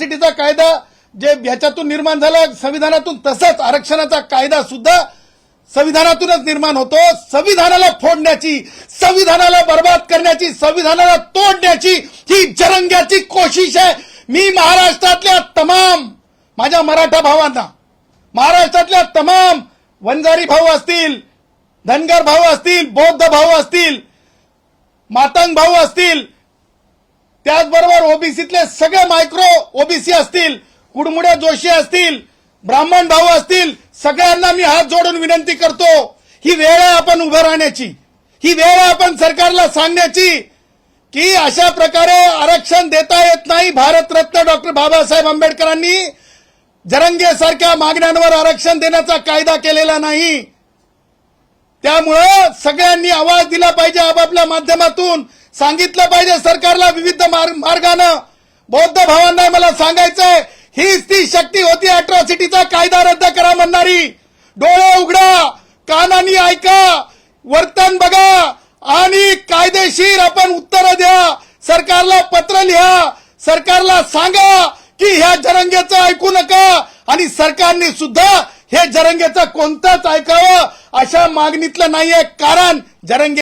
सिटीचा कायदा जे ह्याच्यातून निर्माण झाला संविधानातून, तसंच आरक्षणाचा कायदा सुद्धा संविधानातूनच निर्माण होतो. संविधानाला फोडण्याची, संविधानाला बर्बाद करण्याची, संविधानाला तोडण्याची ही जरंग्याची कोशिश आहे. मी महाराष्ट्रातल्या तमाम माझ्या मराठा भावांना, महाराष्ट्रातल्या तमाम वंजारी भाऊ असतील, धनगर भाऊ असतील, बौद्ध भाऊ असतील, मातंग भाऊ असतील, त्याचबरोबर ओबीसीतले सगळे मायक्रो ओबीसी असतील, कुडमुडे जोशी असतील, ब्राह्मण भाऊ असतील, सगळ्यांना मी हात जोडून विनंती करतो, ही वेळ आहे आपण उभं राहण्याची, ही वेळ आहे आपण सरकारला सांगण्याची की अशा प्रकारे आरक्षण देता येत नाही. भारतरत्न डॉक्टर बाबासाहेब आंबेडकरांनी जरंगेसारख्या मागण्यांवर आरक्षण देण्याचा कायदा केलेला नाही. त्यामुळं सगळ्यांनी आवाज दिला पाहिजे, आपापल्या माध्यमातून सांगितलं पाहिजे सरकारला विविध मार्गानं. बौद्ध भावांना मला सांगायचंय, हीच ती शक्ती होती अॅट्रॉसिटीचा कायदा रद्द करा म्हणणारी. डोळे उघडा, कानांनी ऐका, वर्तन बघा आणि कायदेशीर आपण उत्तरं द्या. सरकारला पत्र लिहा, सरकारला सांगा की ह्या जरंगेचं ऐकू नका आणि सरकारने सुद्धा हे जरंगेचं कोणतंच ऐकावं अशा मागणीतलं नाहीये. कारण जरंगे